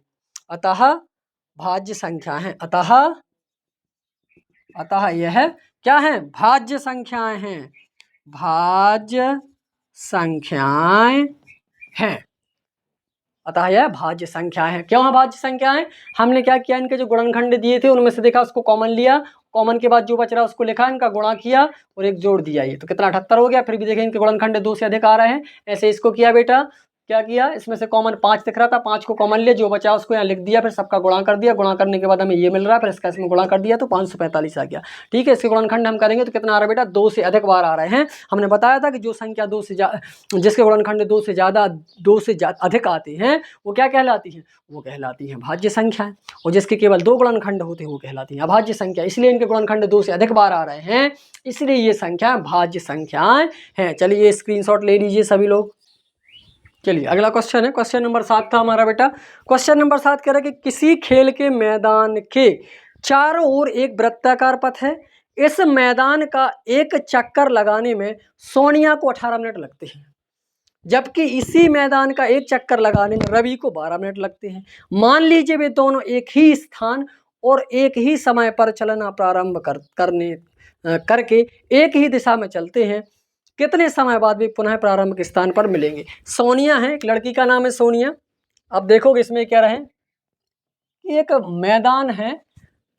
अतः भाज्य संख्या है, अतः यह क्या है, भाज्य संख्याएं हैं, भाज्य संख्याएं हैं, अतः यह भाज्य संख्या है। क्यों है भाज्य संख्याएं, हमने क्या किया, इनके जो गुणनखंड दिए थे उनमें से देखा, उसको कॉमन लिया, कॉमन के बाद जो बच रहा उसको लिखा, इनका गुणा किया और एक जोड़ दिया, ये तो कितना 78 हो गया। फिर भी देखें इनके गुणनखंड 2 से अधिक आ रहे हैं, ऐसे इसको किया बेटा, क्या किया, इसमें से कॉमन 5 दिख रहा था, 5 को कॉमन लिया, जो बचा उसको यहाँ लिख दिया, फिर सबका गुणा कर दिया, गुणा करने के बाद हमें ये मिल रहा है, फिर इसका इसमें गुणा कर दिया तो 545 आ गया, ठीक है। इसके गुणनखंड हम करेंगे तो कितना आ रहा है बेटा, 2 से अधिक बार आ रहे हैं। हमने बताया था कि जो संख्या जिसके गुणनखंड 2 से अधिक आते हैं वो क्या कहलाती है, वो कहलाती है भाज्य संख्याएं, और जिसके केवल 2 गुणनखंड होते हैं वो कहलाती है अभाज्य संख्या। इसलिए इनके गुणनखंड 2 से अधिक बार आ रहे हैं, इसलिए ये संख्या भाज्य संख्याएं हैं। चलिए ये स्क्रीनशॉट ले लीजिए सभी लोग। चलिए अगला क्वेश्चन है, क्वेश्चन नंबर 7 था हमारा बेटा। क्वेश्चन नंबर 7 कह रहा है कि किसी खेल के मैदान के चारों ओर एक वृत्ताकार पथ है, इस मैदान का एक चक्कर लगाने में सोनिया को 18 मिनट लगते हैं, जबकि इसी मैदान का एक चक्कर लगाने में रवि को 12 मिनट लगते हैं। मान लीजिए वे दोनों एक ही स्थान और एक ही समय पर चलना प्रारंभ करके एक ही दिशा में चलते हैं, कितने समय बाद वे पुनः प्रारंभ के स्थान पर मिलेंगे। सोनिया है, एक लड़की का नाम है सोनिया। अब देखोगे इसमें क्या रहे कि एक मैदान है,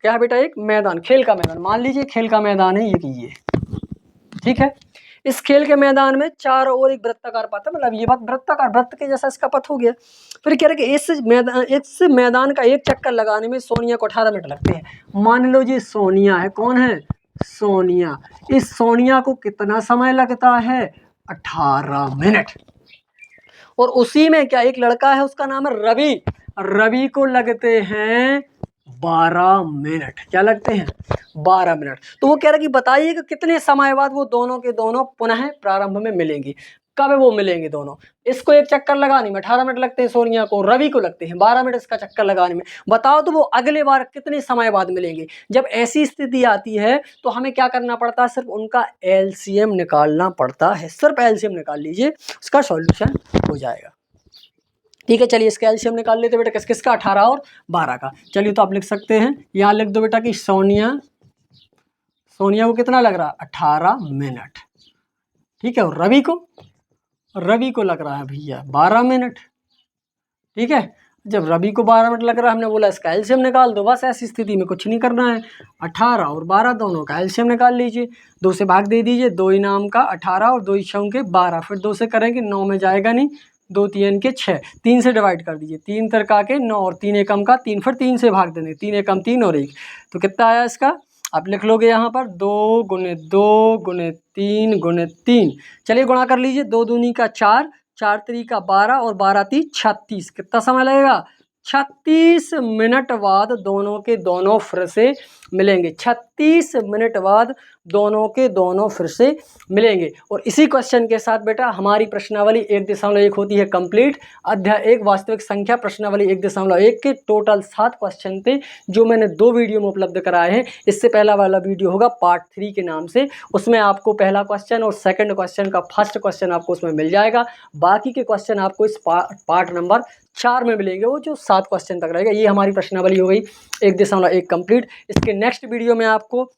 क्या बेटा, एक मैदान, खेल का मैदान, मान लीजिए खेल का मैदान है ये, ठीक है। इस खेल के मैदान में चारों ओर एक वृत्ताकार पथ है, मतलब ये बात वृत्ताकार, वृत्त के जैसा इसका पथ हो गया। फिर कह रहे कि इस मैदान का एक चक्कर लगाने में सोनिया को 18 मिनट लगते हैं। मान लो जी सोनिया है, कौन है, सोनिया। इस सोनिया को कितना समय लगता है, 18 मिनट। और उसी में क्या एक लड़का है, उसका नाम है रवि, रवि को लगते हैं 12 मिनट। क्या लगते हैं, 12 मिनट। तो वो कह रहा है कि बताइए कि कितने समय बाद वो दोनों के दोनों पुनः प्रारंभ में मिलेंगे, कब वो मिलेंगे दोनों। इसको एक चक्कर लगाने में 18 मिनट लगते हैं सोनिया को, रवि को लगते हैं 12 मिनट इसका चक्कर लगाने में। बताओ तो वो अगले बार कितने समय बाद मिलेंगे। जब ऐसी स्थिति आती है तो हमें क्या करना पड़ता है, सिर्फ उनका एलसीएम निकालना पड़ता है। सिर्फ एलसीएम निकाल लीजिए, उसका सॉल्यूशन हो जाएगा। ठीक है, चलिए इसका एलसीएम निकाल लेते बेटा, किस किसका, 18 और 12 का। चलिए तो आप लिख सकते हैं, यहाँ लिख दो बेटा कि सोनिया को कितना लग रहा है, 18 मिनट। ठीक है, और रवि को लग रहा है भैया 12 मिनट। ठीक है, जब रवि को 12 मिनट लग रहा है, हमने बोला इसका एलसीएम निकाल दो। बस ऐसी स्थिति में कुछ नहीं करना है, 18 और 12 दोनों का एलसीएम निकाल लीजिए। 2 से भाग दे दीजिए, 2 इनाम का 18 और 2 इच्छाओं के 12। फिर 2 से करेंगे 9 में जाएगा नहीं, 2 3 के 6, 3 से डिवाइड कर दीजिए, 3 तिरका के 9 और 3 एकम का 3, फिर 3 से भाग देंगे, 3 एकम 3 और 1, तो कितना आया इसका, आप लिख लोगे यहाँ पर 2 गुने 2 गुने 3 गुने 3। चलिए गुणा कर लीजिए, 2 दूनी का 4, 4 3 का 12 और 12 3 36। कितना समय लगेगा, 36 मिनट बाद दोनों के दोनों फिर से मिलेंगे। 36 मिनट बाद दोनों के दोनों फिर से मिलेंगे। और इसी क्वेश्चन के साथ बेटा हमारी प्रश्नावली 1.1 होती है कंप्लीट। अध्याय 1 वास्तविक संख्या प्रश्नावली 1.1 के टोटल 7 क्वेश्चन थे, जो मैंने 2 वीडियो में उपलब्ध कराए हैं। इससे पहला वाला वीडियो होगा पार्ट 3 के नाम से, उसमें आपको पहला क्वेश्चन और सेकंड क्वेश्चन का फर्स्ट क्वेश्चन आपको उसमें मिल जाएगा। बाकी के क्वेश्चन आपको इस पार्ट नंबर 4 में मिलेंगे, वो जो 7 क्वेश्चन तक रहेगा। ये हमारी प्रश्नावली हो गई 1.1 कंप्लीट। इसके नेक्स्ट वीडियो में आपको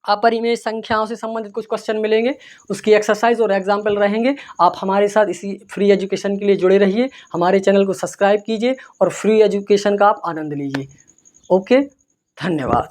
अपरिमेय संख्याओं से संबंधित कुछ क्वेश्चन मिलेंगे, उसकी एक्सरसाइज और एग्जाम्पल रहेंगे। आप हमारे साथ इसी फ्री एजुकेशन के लिए जुड़े रहिए, हमारे चैनल को सब्सक्राइब कीजिए और फ्री एजुकेशन का आप आनंद लीजिए। ओके, धन्यवाद।